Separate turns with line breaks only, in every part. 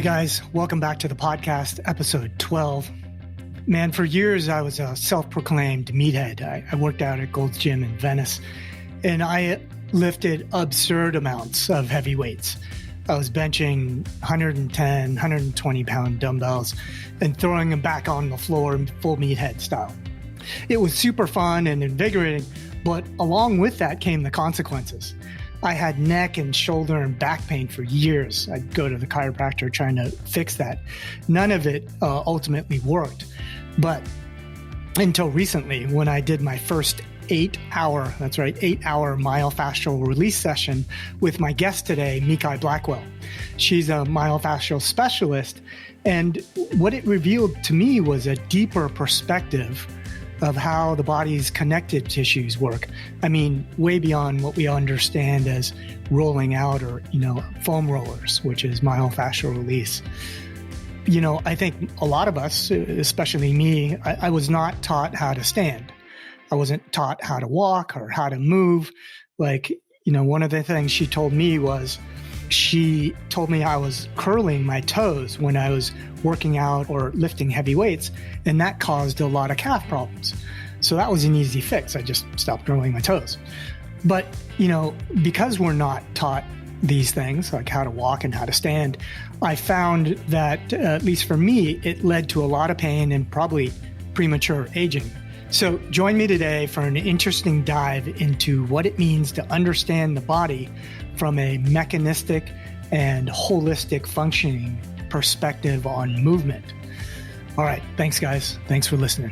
guys, welcome back to the podcast, episode 12. Man, for years I was a self-proclaimed meathead. I worked out at Gold's Gym in Venice, and I lifted absurd amounts of heavy weights. I was benching 110, 120 pound dumbbells and throwing them back on the floor full meathead style. It was super fun and invigorating, but along with that came the consequences. I had neck and shoulder and back pain for years. I'd go to the chiropractor trying to fix that. None of it ultimately worked. But until recently, when I did my first 8-hour myofascial release session with my guest today, Meki Blackwell. She's a myofascial specialist. And what it revealed to me was a deeper perspective of how the body's connective tissues work. I mean, way beyond what we understand as rolling out or, foam rollers, which is myofascial release. I think a lot of us, especially me, I was not taught how to stand. I wasn't taught how to walk or how to move. One of the things she told me I was curling my toes when I was working out or lifting heavy weights, and that caused a lot of calf problems. So that was an easy fix. I just stopped curling my toes. But, because we're not taught these things, like how to walk and how to stand, I found that, at least for me, it led to a lot of pain and probably premature aging. So join me today for an interesting dive into what it means to understand the body from a mechanistic and holistic functioning perspective on movement. All right. Thanks, guys. Thanks for listening.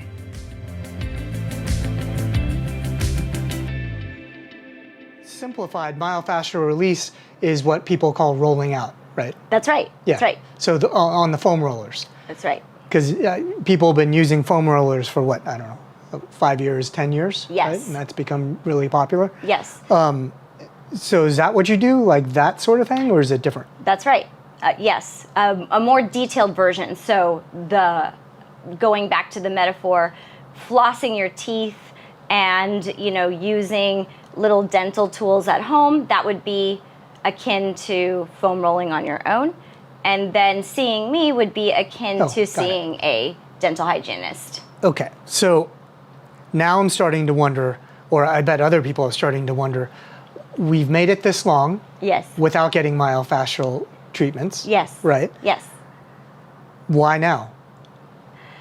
Simplified myofascial release is what people call rolling out, right?
That's right.
Yeah.
That's right.
So on the foam rollers.
That's right.
Because people have been using foam rollers for 5 years, 10 years?
Yes.
Right? And that's become really popular?
Yes.
So is that what you do, like that sort of thing, or is it different?
That's right. Yes. A more detailed version. So going back to the metaphor, flossing your teeth and, using little dental tools at home, that would be akin to foam rolling on your own. And then seeing me would be akin to seeing a dental hygienist.
Okay. So now I'm starting to wonder, or I bet other people are starting to wonder, we've made it this long.
Yes.
Without getting myofascial treatments.
Yes.
Right?
Yes.
Why now?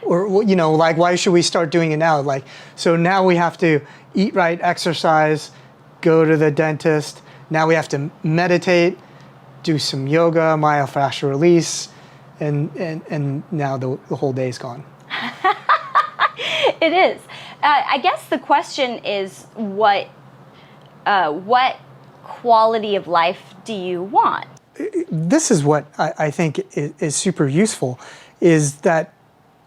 Or, why should we start doing it now? So now we have to eat right, exercise, go to the dentist. Now we have to meditate, do some yoga, myofascial release, and now the whole day's gone.
It is. I guess the question is what quality of life do you want?
This is what I think is super useful, is that,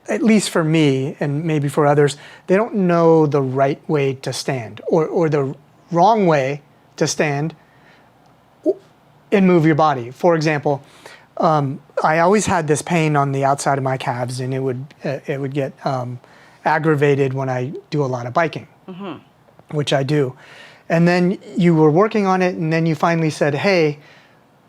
at least for me, and maybe for others, they don't know the right way to stand or the wrong way to stand and move your body. For example, I always had this pain on the outside of my calves, and it would get aggravated when I do a lot of biking, which I do. And then you were working on it, and then you finally said, hey,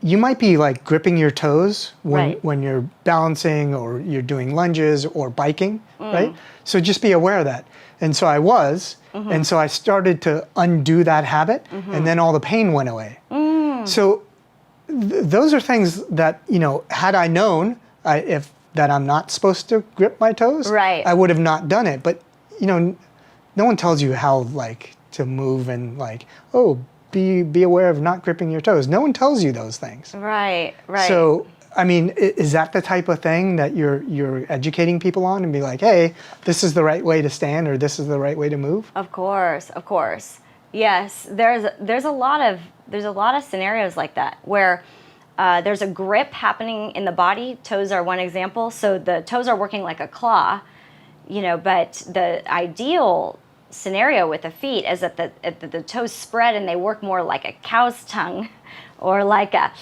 you might be gripping your toes when you're balancing or you're doing lunges or biking, right? So just be aware of that. And so I was, and so I started to undo that habit, and then all the pain went away. So those are things that, had I known that I'm not supposed to grip my toes,
right,
I would have not done it. But, no one tells you how, to move and be aware of not gripping your toes. No one tells you those things.
Right, right.
So, is that the type of thing that you're educating people on, and be like, hey, this is the right way to stand, or this is the right way to move?
Of course. Yes, there's a lot of scenarios like that where there's a grip happening in the body. Toes are one example. So the toes are working like a claw, but the ideal scenario with the feet is that the toes spread and they work more like a cow's tongue, or like a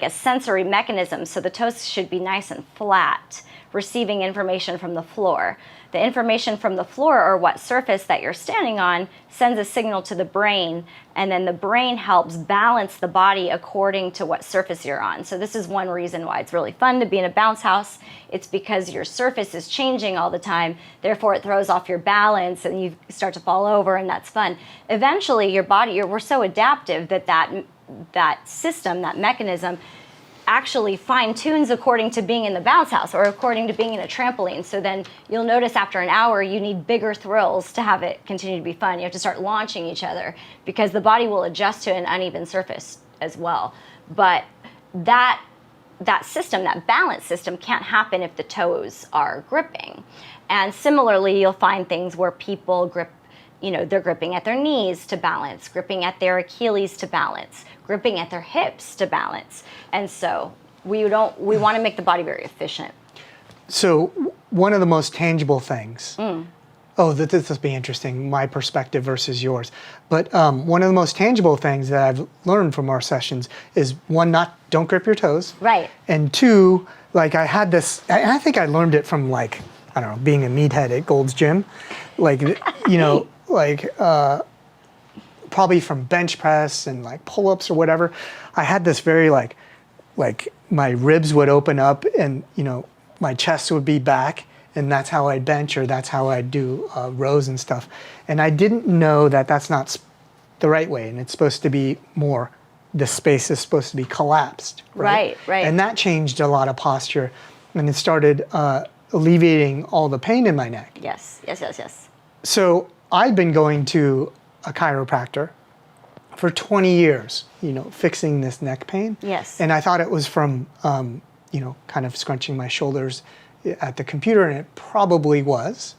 sensory mechanism. So the toes should be nice and flat, receiving information from the floor. The information from the floor, or what surface that you're standing on, sends a signal to the brain, and then the brain helps balance the body according to what surface you're on. So this is one reason why it's really fun to be in a bounce house. It's because your surface is changing all the time, therefore it throws off your balance and you start to fall over, and that's fun. Eventually your body, we're so adaptive that system, that mechanism, actually fine-tunes according to being in the bounce house or according to being in a trampoline. So then you'll notice after an hour you need bigger thrills to have it continue to be fun. You have to start launching each other because the body will adjust to an uneven surface as well. But that system, that balance system, can't happen if the toes are gripping. And similarly, you'll find things where people grip, they're gripping at their knees to balance, gripping at their Achilles to balance, gripping at their hips to balance. And so we want to make the body very efficient.
So one of the most tangible things, this will be interesting, my perspective versus yours. But one of the most tangible things that I've learned from our sessions is, one, don't grip your toes.
Right.
And two, like I had this, and I think I learned it from being a meathead at Gold's Gym. Probably from bench press and like pull-ups or whatever. I had this very like my ribs would open up and my chest would be back, and that's how I'd bench, or that's how I'd do rows and stuff. And I didn't know that that's not the right way, and it's supposed to be more, the space is supposed to be collapsed.
Right.
And that changed a lot of posture, and it started alleviating all the pain in my neck.
Yes.
So I'd been going to a chiropractor for 20 years, fixing this neck pain.
Yes.
And I thought it was from, kind of scrunching my shoulders at the computer, and it probably was.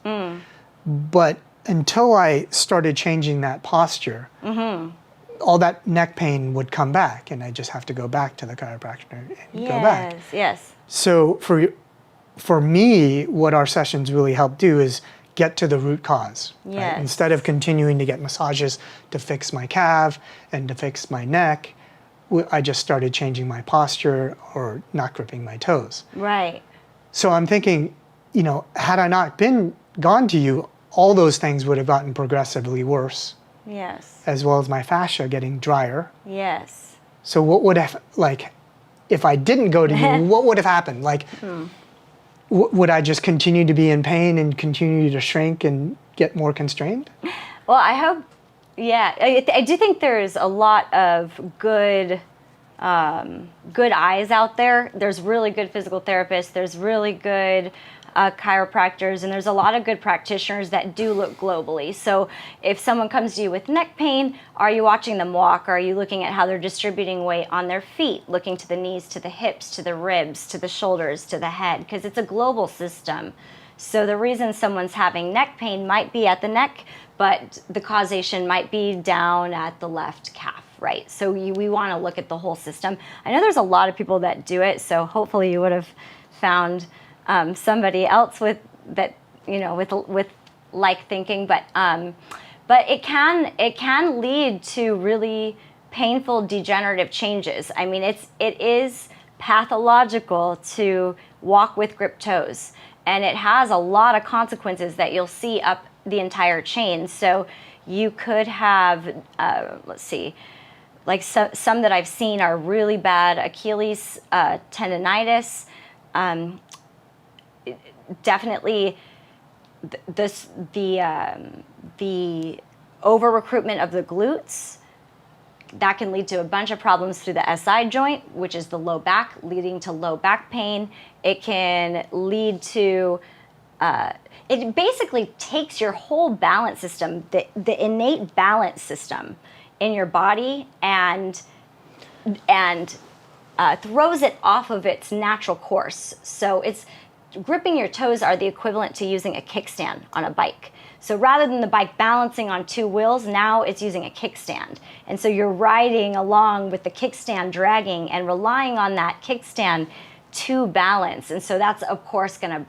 But until I started changing that posture, all that neck pain would come back, and I just have to go back to the chiropractor and go back.
Yes.
So for me, what our sessions really help do is get to the root cause.
Yes.
Right? Instead of continuing to get massages to fix my calf and to fix my neck, I just started changing my posture or not gripping my toes.
Right.
So I'm thinking, had I not gone to you, all those things would have gotten progressively worse.
Yes.
As well as my fascia getting drier.
Yes.
So what would have, if I didn't go to you, what would have happened? Would I just continue to be in pain and continue to shrink and get more constrained?
Well, I hope, I do think there's a lot of good eyes out there. There's really good physical therapists. There's really good chiropractors, and there's a lot of good practitioners that do look globally. So if someone comes to you with neck pain, are you watching them walk? Are you looking at how they're distributing weight on their feet, looking to the knees, to the hips, to the ribs, to the shoulders, to the head? Because it's a global system. So the reason someone's having neck pain might be at the neck, but the causation might be down at the left calf, right? So we want to look at the whole system. I know there's a lot of people that do it, so hopefully you would have found somebody else with like thinking, but it can lead to really painful degenerative changes. I mean, it is pathological to walk with gripped toes, and it has a lot of consequences that you'll see up the entire chain. So you could have, some that I've seen are really bad Achilles tendonitis. Definitely the over recruitment of the glutes, that can lead to a bunch of problems through the SI joint, which is the low back, leading to low back pain. It can lead to it basically takes your whole balance system, the innate balance system in your body, and throws it off of its natural course. So gripping your toes are the equivalent to using a kickstand on a bike. So rather than the bike balancing on two wheels, now it's using a kickstand. And so you're riding along with the kickstand dragging and relying on that kickstand to balance. And so that's, of course, going to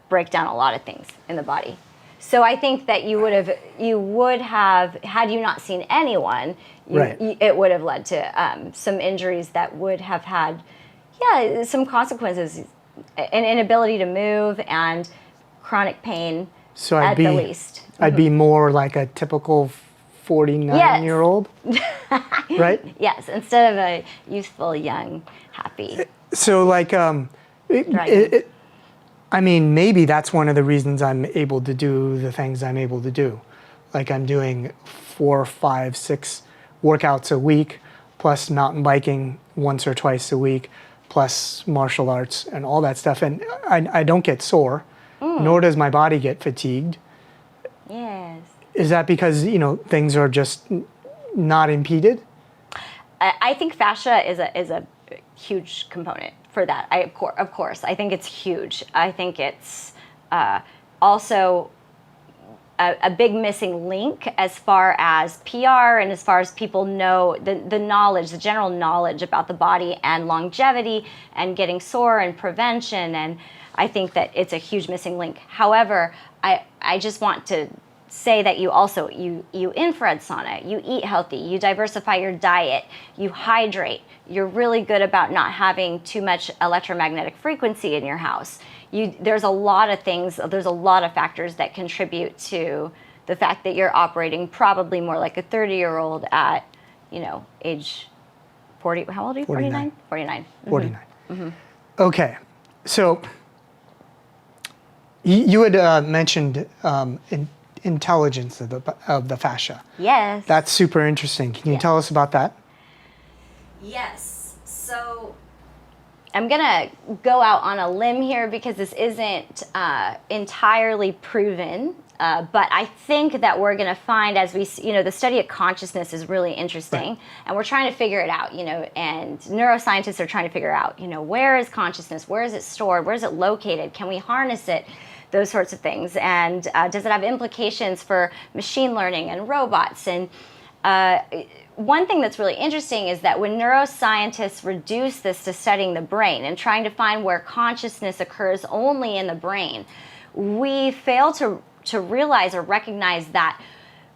break down a lot of things in the body. So I think that you would have, had you not seen anyone, it would have led to some injuries that would have had, some consequences an inability to move and chronic pain
So
at the least.
I'd be more like a typical 49-year-old, right?
Yes, instead of a youthful, young, happy.
So like, I mean, maybe that's one of the reasons I'm able to do the things I'm able to do. Like I'm doing 4, 5, 6 workouts a week, plus mountain biking once or twice a week, plus martial arts and all that stuff. And I don't get sore, nor does my body get fatigued.
Yes.
Is that because, things are just not impeded?
I think fascia is a huge component for that. Of course, I think it's huge. I think it's also a big missing link as far as PR and as far as people know the knowledge, the general knowledge about the body and longevity and getting sore and prevention. And I think that it's a huge missing link. However, I just want to say that you infrared sauna, you eat healthy, you diversify your diet, you hydrate, you're really good about not having too much electromagnetic frequency in your house. There's a lot of things, there's a lot of factors that contribute to the fact that you're operating probably more like a 30-year-old at, age 40, how old are you?
49.
49.
49. Mm-hmm. Okay, so you had mentioned intelligence of the fascia.
Yes.
That's super interesting. Can you tell us about that?
Yes. So I'm going to go out on a limb here because this isn't entirely proven. But I think that we're going to find as we, the study of consciousness is really interesting.
Right.
And we're trying to figure it out, and neuroscientists are trying to figure out, where is consciousness? Where is it stored? Where is it located? Can we harness it? Those sorts of things. And does it have implications for machine learning and robots? And one thing that's really interesting is that when neuroscientists reduce this to studying the brain and trying to find where consciousness occurs only in the brain, we fail to realize or recognize that,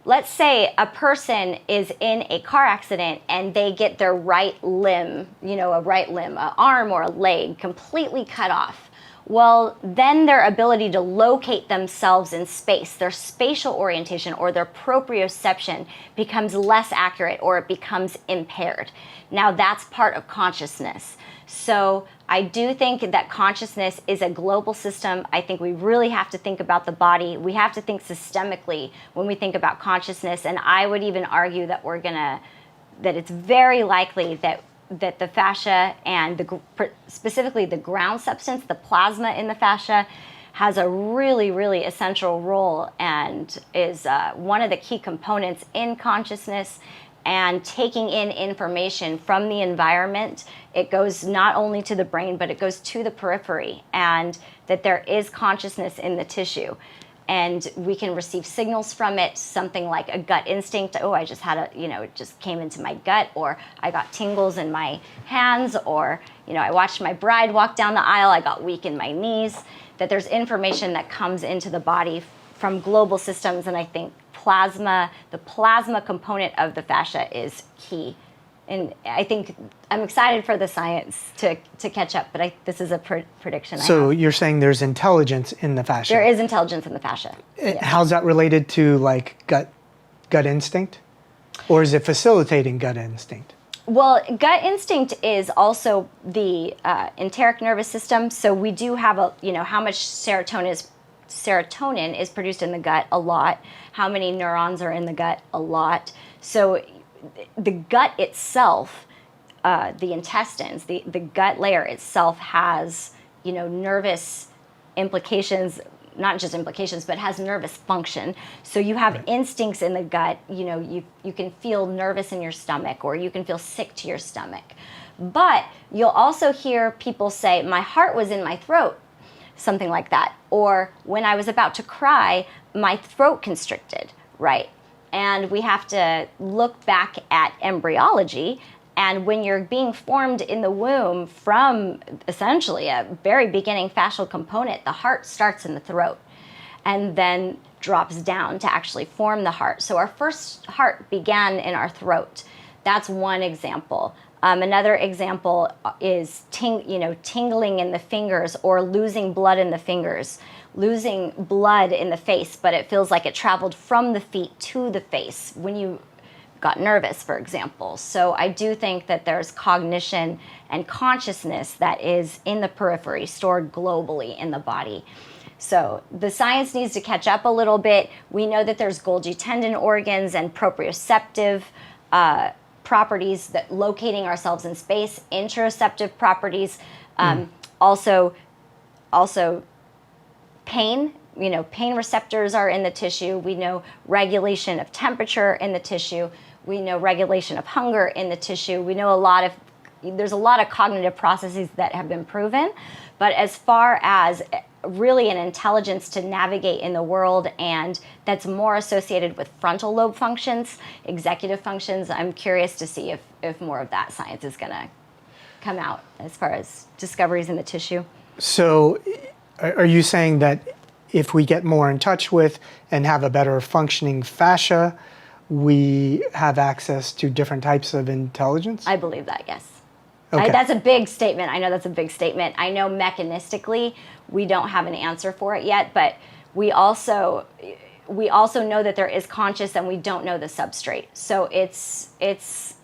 let's say a person is in a car accident and they get their right limb, a right limb, an arm or a leg completely cut off. Well, then their ability to locate themselves in space, their spatial orientation or their proprioception becomes less accurate or it becomes impaired. Now that's part of consciousness. So I do think that consciousness is a global system. I think we really have to think about the body. We have to think systemically when we think about consciousness. And I would even argue that that it's very likely that the fascia and specifically the ground substance, the plasma in the fascia, has a really, really essential role and is one of the key components in consciousness and taking in information from the environment. It goes not only to the brain, but it goes to the periphery, and that there is consciousness in the tissue. And we can receive signals from it, something like a gut instinct. Oh, I just had it just came into my gut, or I got tingles in my hands, or, I watched my bride walk down the aisle, I got weak in my knees. That there's information that comes into the body from global systems, and I think the plasma component of the fascia is key. And I think I'm excited for the science to catch up, but this is a prediction.
So you're saying there's intelligence in the fascia?
There is intelligence in the fascia. Yes.
How's that related to like gut instinct? Or is it facilitating gut instinct?
Well, gut instinct is also the enteric nervous system. So we do have how much serotonin is produced in the gut, a lot. How many neurons are in the gut, a lot. So the gut itself, the intestines, the gut layer itself has, nervous implications, not just implications, but has nervous function. So you have instincts in the gut, you can feel nervous in your stomach, or you can feel sick to your stomach. But you'll also hear people say, my heart was in my throat, something like that. Or when I was about to cry, my throat constricted, right? And we have to look back at embryology. And when you're being formed in the womb from essentially a very beginning fascial component, the heart starts in the throat and then drops down to actually form the heart. So our first heart began in our throat. That's one example Another example is tingling in the fingers, or losing blood in the fingers, losing blood in the face, but it feels like it traveled from the feet to the face when you got nervous, for example. So I do think that there's cognition and consciousness that is in the periphery, stored globally in the body. So the science needs to catch up a little bit. We know that there's Golgi tendon organs and proprioceptive properties, that locating ourselves in space, interoceptive properties, also pain. Pain receptors are in the tissue. We know regulation of temperature in the tissue. We know regulation of hunger in the tissue. We know there's a lot of cognitive processes that have been proven, but as far as really an intelligence to navigate in the world, and that's more associated with frontal lobe functions, executive functions, I'm curious to see if more of that science is going to come out as far as discoveries in the tissue.
So are you saying that if we get more in touch with and have a better functioning fascia, we have access to different types of intelligence?
I believe that, yes.
Okay.
That's a big statement. I know that's a big statement. I know mechanistically we don't have an answer for it yet, but we also know that there is conscious, and we don't know the substrate. So it's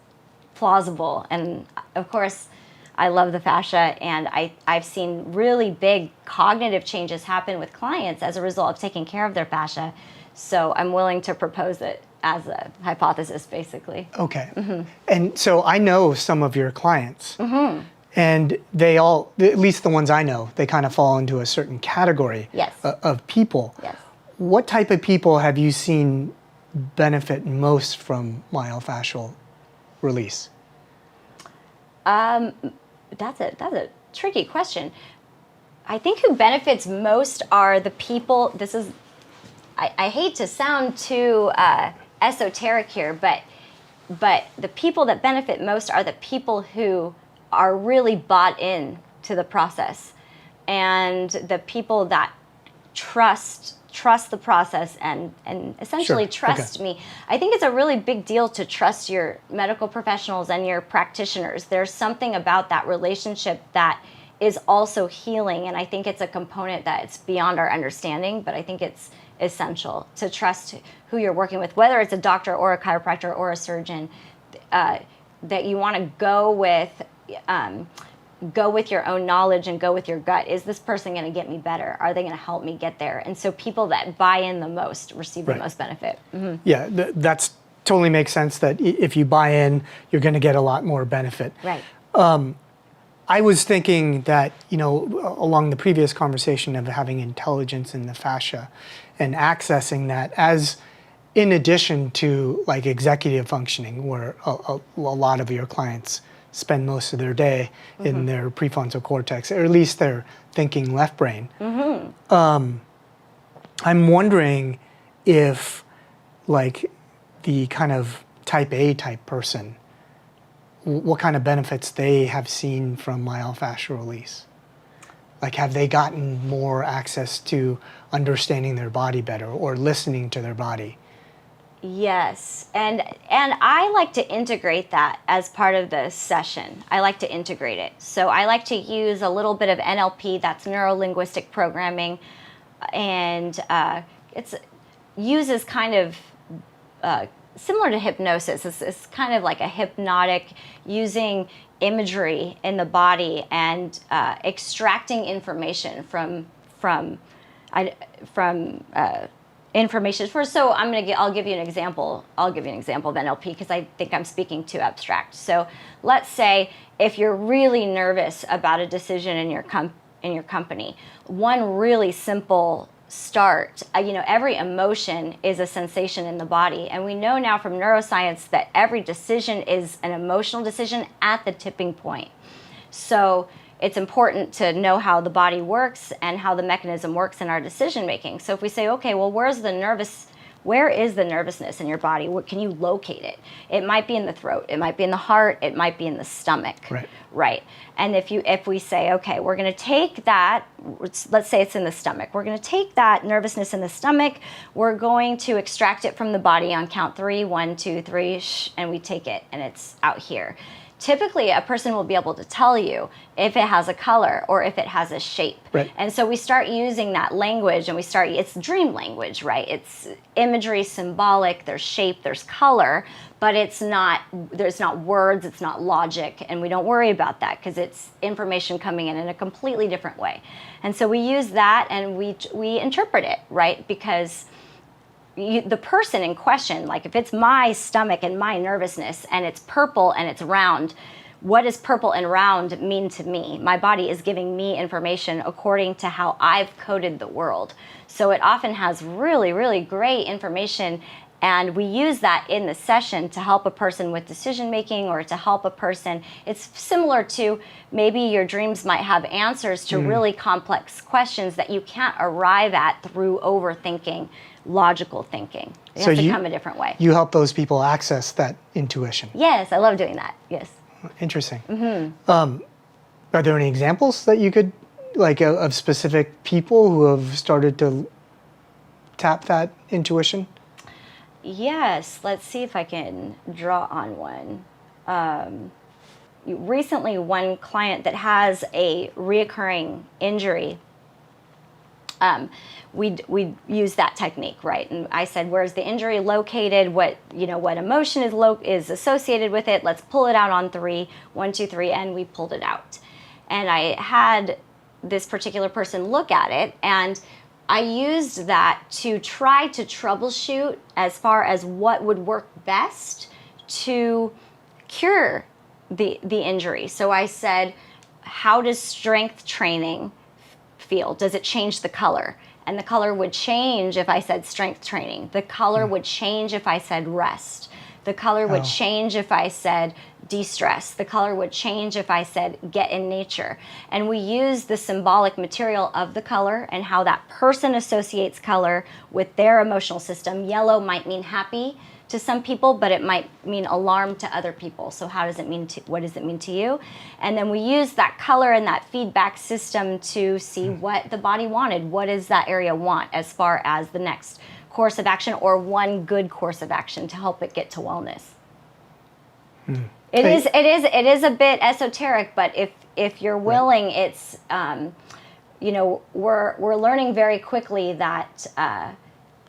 plausible. And of course, I love the fascia, and I've seen really big cognitive changes happen with clients as a result of taking care of their fascia. So I'm willing to propose it as a hypothesis, basically.
Okay. And so I know some of your clients, and they all, at least the ones I know, they kind of fall into a certain category of people.
Yes.
What type of people have you seen benefit most from myofascial release?
That's a tricky question. I think who benefits most are the people. I hate to sound too esoteric here, but the people that benefit most are the people who are really bought in to the process, and the people that trust the process and essentially trust me. I think it's a really big deal to trust your medical professionals and your practitioners. There's something about that relationship that is also healing, and I think it's a component that's beyond our understanding, but I think it's essential to trust who you're working with, whether it's a doctor or a chiropractor or a surgeon, that you want to go with your own knowledge and go with your gut. Is this person going to get me better? Are they going to help me get there? And so people that buy in the most receive the most benefit.
Yeah, that's totally makes sense that if you buy in, you're going to get a lot more benefit.
Right.
I was thinking that, along the previous conversation of having intelligence in the fascia and accessing that as in addition to like executive functioning, where a lot of your clients spend most of their day in their prefrontal cortex, or at least their thinking left brain. I'm wondering if like the kind of type A type person, what kind of benefits they have seen from myofascial release. Like, have they gotten more access to understanding their body better or listening to their body?
Yes, and I like to integrate that as part of the session. I like to integrate it. So I like to use a little bit of NLP, that's neuro-linguistic programming, and it uses kind of similar to hypnosis. It's kind of like a hypnotic, using imagery in the body and extracting information from information. I'll give you an example. I'll give you an example of NLP because I think I'm speaking too abstract. So let's say if you're really nervous about a decision in your company, one really simple start. Every emotion is a sensation in the body, and we know now from neuroscience that every decision is an emotional decision at the tipping point. So it's important to know how the body works and how the mechanism works in our decision making. So if we say, okay, well, where is the nervousness in your body? Can you locate it? It might be in the throat. It might be in the heart. It might be in the stomach. Right. And if we say, okay, we're going to take that, let's say it's in the stomach. We're going to take that nervousness in the stomach. We're going to extract it from the body on count 3, 1, 2, 3, and we take it, and it's out here. typically a person will be able to tell you if it has a color or if it has a shape.
Right.
And so we start using that language, and it's dream language, right? It's imagery, symbolic, there's shape, there's color, but there's not words, it's not logic, and we don't worry about that because it's information coming in a completely different way. And so we use that and we interpret it, right? Because the person in question, like if it's my stomach and my nervousness and it's purple and it's round, what does purple and round mean to me? My body is giving me information according to how I've coded the world. So it often has really, really great information, and we use that in the session to help a person with decision making or to help a person. It's similar to maybe your dreams might have answers to really complex questions that you can't arrive at through overthinking logical thinking. It has to come a different way.
You help those people access that intuition.
Yes, I love doing that. Yes.
Interesting. Are there any examples that you could, like, of specific people who have started to tap that intuition?
Yes. Let's see if I can draw on one. Recently, one client that has a reoccurring injury, we use that technique, right? And I said, where's the injury located? What emotion is associated with it? Let's pull it out on 3, 1, 2, 3, and we pulled it out. And I had this particular person look at it, and I used that to try to troubleshoot as far as what would work best to cure the injury. So I said, how does strength training feel? Does it change the color? And the color would change if I said strength training. The color would change if I said rest. The color would change if I said de-stress. The color would change if I said get in nature. And we use the symbolic material of the color and how that person associates color with their emotional system. Yellow might mean happy to some people, but it might mean alarm to other people. So what does it mean to you? And then we use that color and that feedback system to see what the body wanted. What does that area want as far as the next course of action, or one good course of action to help it get to wellness? It is a bit esoteric, but if you're willing, it's we're learning very quickly that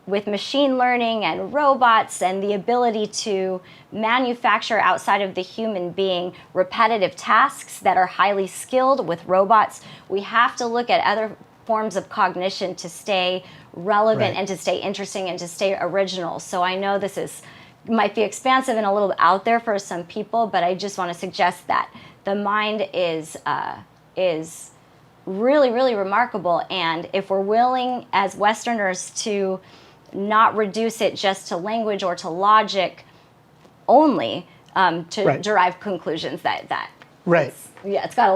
with machine learning and robots and the ability to manufacture outside of the human being repetitive tasks that are highly skilled with robots, we have to look at other forms of cognition to stay relevant and to stay interesting and to stay original. So I know this might be expansive and a little out there for some people, but I just want to suggest that the mind is really, really remarkable. And if we're willing as Westerners to not reduce it just to language or to logic only, to derive conclusions that
right.
It's got a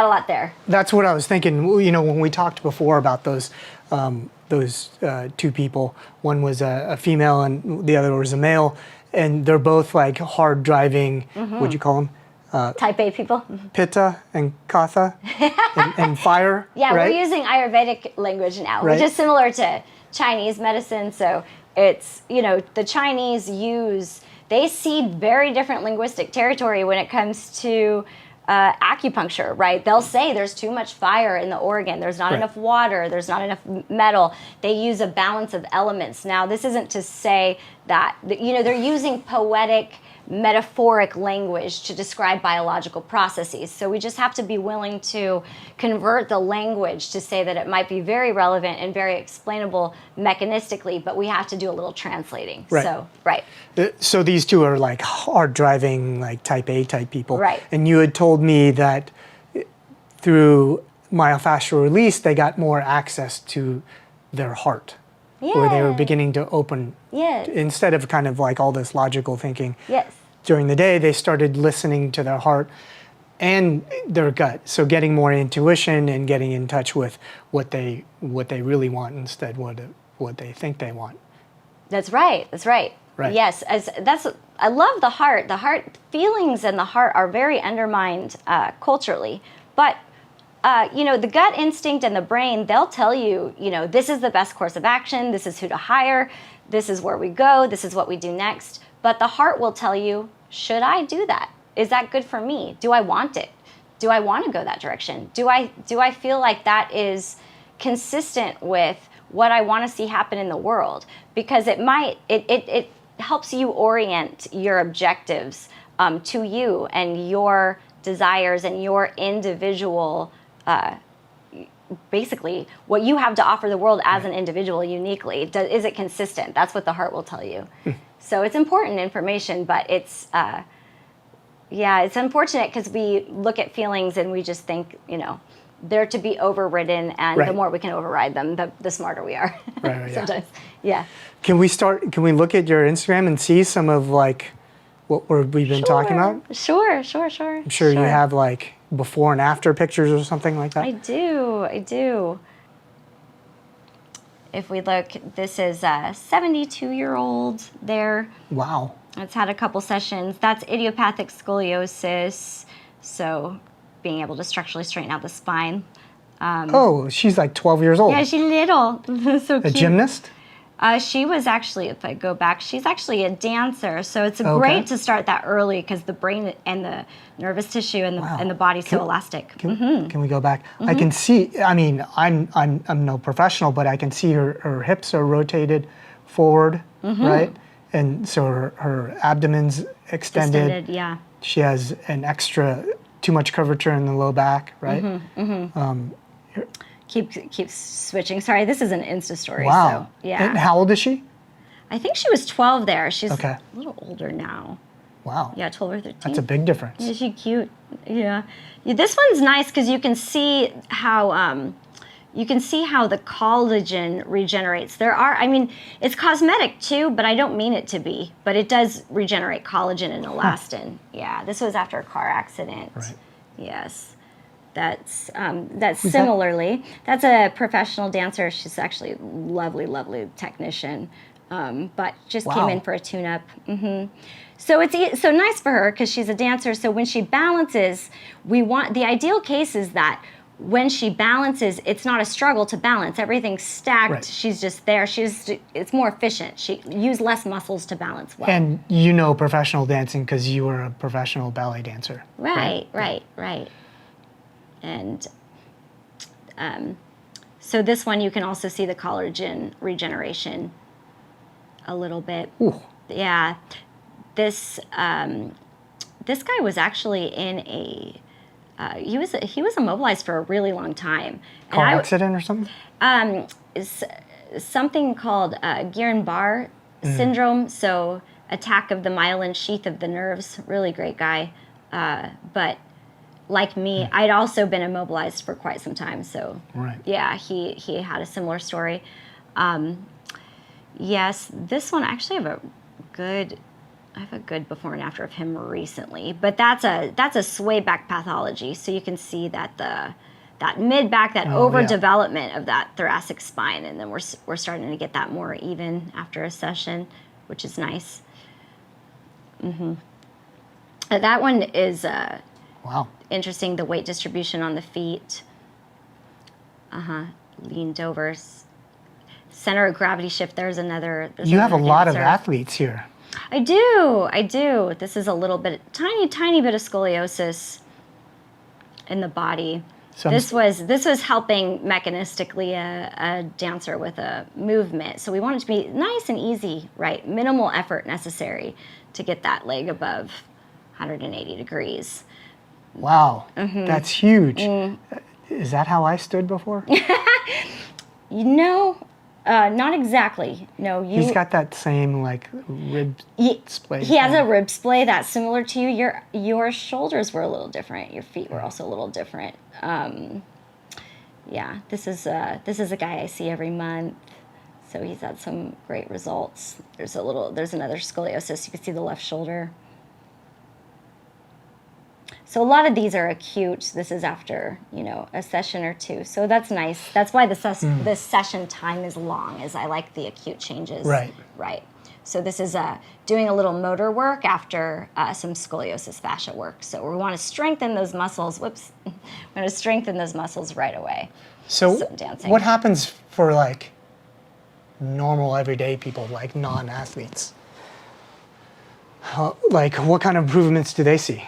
lot there.
That's what I was thinking. When we talked before about those two people, one was a female and the other was a male, and they're both like hard driving. What'd you call them?
Type A people.
Pitta and Katha and fire.
Yeah,
right?
We're using Ayurvedic language now,
right.
which is similar to Chinese medicine. So it's, the Chinese they cede very different linguistic territory when it comes to acupuncture, right? They'll say there's too much fire in the organ, there's not enough water, there's not enough metal. They use a balance of elements. Now, this isn't to say that, they're using poetic, metaphoric language to describe biological processes. So we just have to be willing to convert the language to say that it might be very relevant and very explainable mechanistically, but we have to do a little translating.
Right. So these two are like hard driving, like type A type people.
Right.
And you had told me that through myofascial release, they got more access to their heart.
Yeah.
Where they were beginning to open.
Yes.
Instead of kind of like all this logical thinking.
Yes.
During the day, they started listening to their heart and their gut. So getting more intuition and getting in touch with what they really want instead what they think they want.
That's right. Right. Yes. I love the heart. The heart feelings and the heart are very undermined culturally, but the gut instinct and the brain, they'll tell you, this is the best course of action, this is who to hire, this is where we go, this is what we do next. But the heart will tell you, should I do that? is that good for me? Do I want it? Do I want to go that direction? Do I feel like that is consistent with what I want to see happen in the world? Because it helps you orient your objectives to you and your desires and your individual, basically what you have to offer the world as an individual uniquely. Is it consistent? That's what the heart will tell you. So it's important information, but it's it's unfortunate because we look at feelings and we just think, they're to be overridden, and the more we can override them, the smarter we are.
Right,
Sometimes, yeah.
Can we look at your Instagram and see some of like what we've been talking about?
Sure.
I'm sure you have like before and after pictures or something like that.
I do. If we look, this is a 72-year-old there.
Wow.
It's had a couple sessions. That's idiopathic scoliosis, so being able to structurally straighten out the spine.
She's like 12 years old.
Yeah, she's little. So cute.
A gymnast?
She was actually, if I go back, she's actually a dancer. So it's great to start that early because the brain and the nervous tissue and the body's so elastic.
Can we go back? I can see. I mean, I'm no professional, but I can see her hips are rotated forward, right? And so her abdomen's extended.
Yeah.
She has too much curvature in the low back, right?
Keep switching. Sorry, this is an Insta story.
Wow.
So, yeah.
And how old is she?
I think she was 12 there. She's
a
little older now.
Wow.
Yeah, 12 or 13.
That's a big difference.
Is she cute? Yeah. This one's nice because you can see how the collagen regenerates. It's cosmetic too, but I don't mean it to be. But it does regenerate collagen and elastin. Yeah, this was after a car accident.
Right.
Yes. That's similarly. That's a professional dancer. She's actually a lovely, lovely technician, but just came in for a tune-up. So it's so nice for her because she's a dancer. So when she balances, the ideal case is that when she balances, it's not a struggle to balance. Everything's stacked. Right. She's just there. It's more efficient. She use less muscles to balance well.
And professional dancing because you were a professional ballet dancer.
Right. And so this one, you can also see the collagen regeneration a little bit.
Ooh.
Yeah. This guy was actually in he was immobilized for a really long time.
Car accident or something?
Something called Guillain-Barré syndrome. So attack of the myelin sheath of the nerves. Really great guy. But like me, I'd also been immobilized for quite some time. So yeah, he had a similar story. Yes, this one actually I have a good before and after of him recently, but that's a sway back pathology. So you can see that that mid back, that overdevelopment of that thoracic spine, and then we're starting to get that more even after a session, which is nice. That one is interesting. The weight distribution on the feet. Leaned over. Center of gravity shift. You
have a lot of athletes here.
I do. This is a little bit, tiny bit of scoliosis in the body. So this was helping mechanistically a dancer with a movement. So we want it to be nice and easy, right? Minimal effort necessary to get that leg above 180 degrees.
Wow, that's huge. Is that how I stood before?
Not exactly. No,
He's got that same like rib splay.
He has a rib splay that's similar to you. Your shoulders were a little different. Your feet were also a little different. Yeah, this is a guy I see every month. So he's had some great results. There's another scoliosis. You can see the left shoulder. So a lot of these are acute. This is after, a session or two. So that's nice. That's why the session time is long, is I like the acute changes.
Right.
So this is doing a little motor work after some scoliosis fascia work. So we want to strengthen those muscles. We want to strengthen those muscles right away.
So what happens for like normal everyday people, like non-athletes? Like what kind of improvements do they see?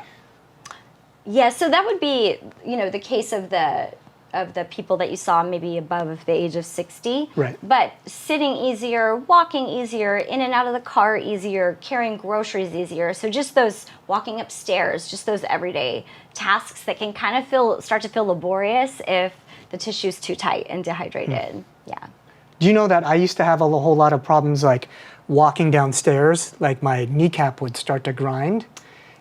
Yeah, so that would be, the case of the people that you saw maybe above the age of 60.
Right.
But sitting easier, walking easier, in and out of the car easier, carrying groceries easier. So just those walking upstairs, just those everyday tasks that can kind of start to feel laborious if the tissue's too tight and dehydrated. Yeah.
Do you know that I used to have a whole lot of problems like walking downstairs, like my kneecap would start to grind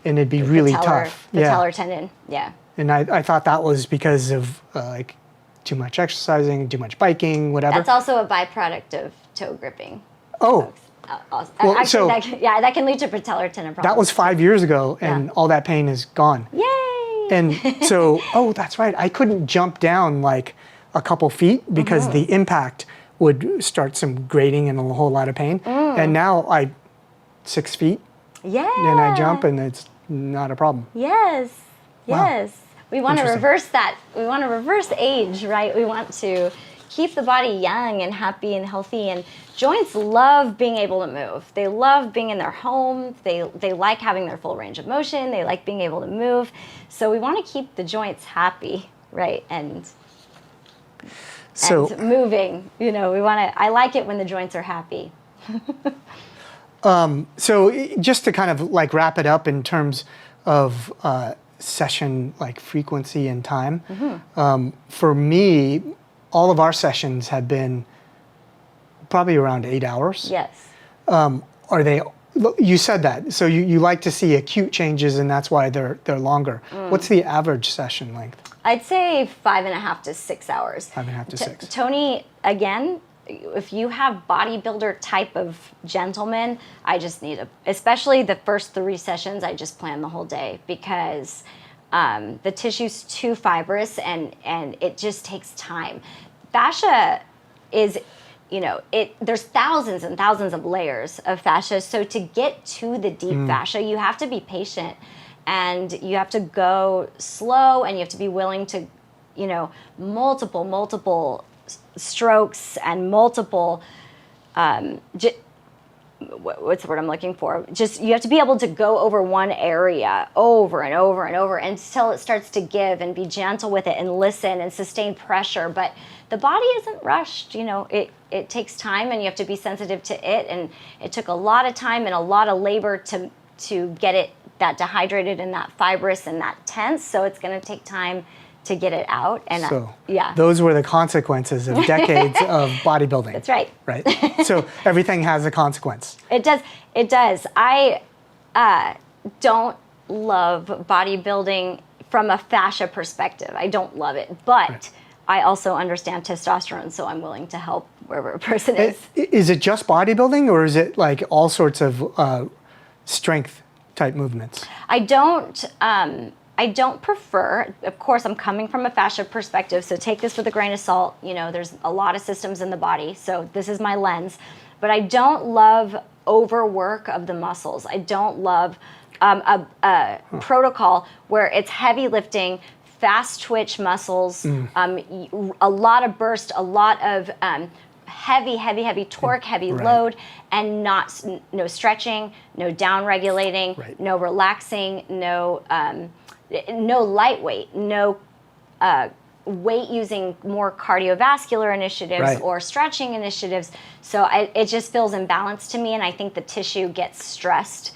and it'd be really tough.
Patellar tendon, yeah.
And I thought that was because of like too much exercising, too much biking, whatever.
That's also a byproduct of toe gripping.
Oh.
Well,
Actually,
so, that can lead to patellar tendon problems.
That was 5 years ago, and all that pain is gone.
Yay!
And so, that's right. I couldn't jump down like a couple feet because the impact would start some grating and a whole lot of pain. And now 6 feet.
Yeah.
And I jump, and it's not a problem.
Yes.
Wow.
Yes. We want to reverse that. We want to reverse age, right? We want to keep the body young and happy and healthy. And joints love being able to move. They love being in their home. They like having their full range of motion. They like being able to move. So we want to keep the joints happy, right? And moving. I like it when the joints are happy.
So just to kind of like wrap it up in terms of session like frequency and time, for me, all of our sessions have been probably around 8 hours.
Yes.
Are they? You said that, so you like to see acute changes, and that's why they're longer. What's the average session length?
I'd say 5.5 to 6 hours.
5.5 to 6.
Tony, again, if you have bodybuilder type of gentleman, I just need especially the first 3 sessions, I just plan the whole day because the tissue's too fibrous and it just takes time. Fascia is, there's thousands and thousands of layers of fascia. So to get to the deep fascia, you have to be patient and you have to go slow and you have to be willing to, multiple strokes and multiple, what's the word I'm looking for? Just, you have to be able to go over one area over and over and over until it starts to give and be gentle with it and listen and sustain pressure. But the body isn't rushed, it takes time and you have to be sensitive to it. And it took a lot of time and a lot of labor to get it that dehydrated and that fibrous and that tense. So it's going to take time to get it out. And
those were the consequences of decades of bodybuilding.
That's right.
Right. So everything has a consequence.
It does. I don't love bodybuilding from a fascia perspective. I don't love it, but I also understand testosterone, so I'm willing to help wherever a person is.
Is it just bodybuilding, or is it like all sorts of strength type movements? I
don't prefer, of course, I'm coming from a fascia perspective, so take this with a grain of salt. There's a lot of systems in the body, so this is my lens. But I don't love overwork of the muscles. I don't love a protocol where it's heavy lifting, fast twitch muscles, a lot of burst, a lot of heavy torque, heavy load, and no stretching, no down regulating, no relaxing, no lightweight, no weight using more cardiovascular initiatives or stretching initiatives. So it just feels imbalanced to me, and I think the tissue gets stressed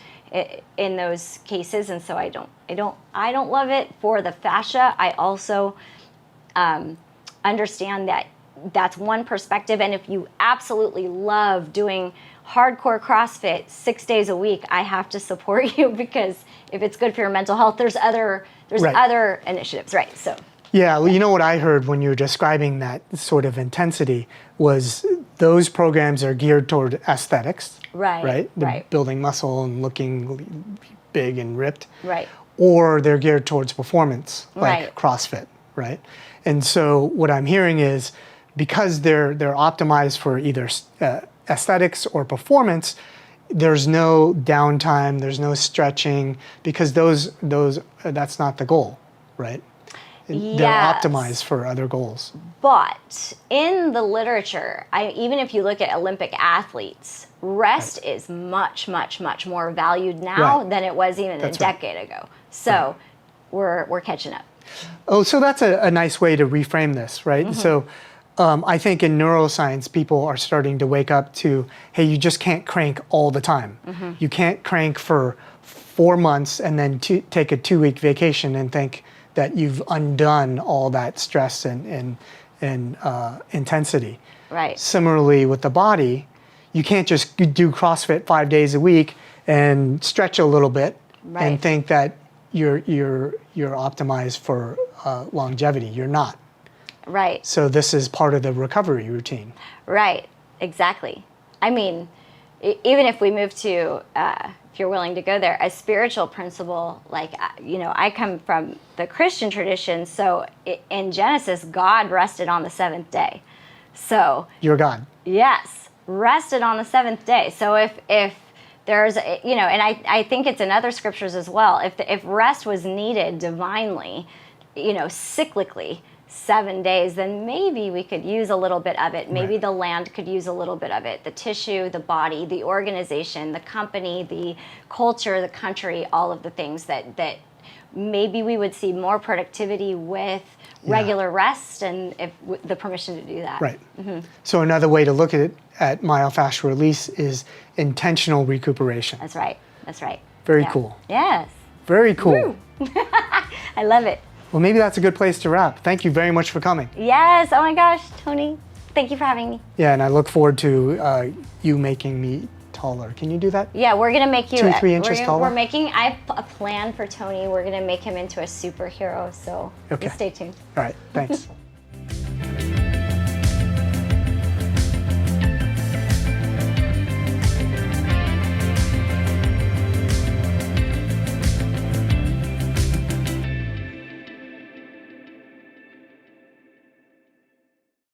in those cases, and so I don't love it for the fascia. I also understand that that's one perspective, and if you absolutely love doing hardcore CrossFit 6 days a week, I have to support you because if it's good for your mental health, there's other initiatives, right? So
yeah, well, you know what I heard when you were describing that sort of intensity was those programs are geared toward aesthetics, right? Building muscle and looking big and ripped,
right?
Or they're geared towards performance, like CrossFit, right? And so what I'm hearing is because they're optimized for either aesthetics or performance, there's no downtime, there's no stretching, because that's not the goal, right? They're optimized for other goals.
But in the literature, even if you look at Olympic athletes, rest is much, much, much more valued now than it was even a decade ago. So we're catching up.
Oh, so that's a nice way to reframe this, right?
Mm-hmm.
So I think in neuroscience, people are starting to wake up to, hey, you just can't crank all the time.
Mm-hmm.
You can't crank for 4 months and then take a 2-week vacation and think that you've undone all that stress and intensity.
Right.
Similarly with the body, you can't just do CrossFit 5 days a week and stretch a little bit and think that you're optimized for longevity. You're not.
Right.
So this is part of the recovery routine.
Right. Exactly. I mean, even if we move to, if you're willing to go there, a spiritual principle, like, I come from the Christian tradition. So in Genesis, God rested on the seventh day. So
You're God.
Yes, rested on the seventh day. So if there's, and I think it's in other scriptures as well, if rest was needed divinely, cyclically, 7 days, then maybe we could use a little bit of it. Maybe the land could use a little bit of it. The tissue, the body, the organization, the company, the culture, the country, all of the things that maybe we would see more productivity with regular rest and if the permission to do that.
Right. Mm-hmm. So another way to look at it, at myofascial release, is intentional recuperation.
That's right. That's right.
Very cool.
Yes.
Very cool.
I love it.
Well, maybe that's a good place to wrap. Thank you very much for coming.
Yes. Oh my gosh, Tony. Thank you for having me.
Yeah, and I look forward to you making me taller. Can you do that?
Yeah, we're gonna make you
2-3 inches taller.
I have a plan for Tony. We're gonna make him into a superhero. So just stay tuned.
All right. Thanks.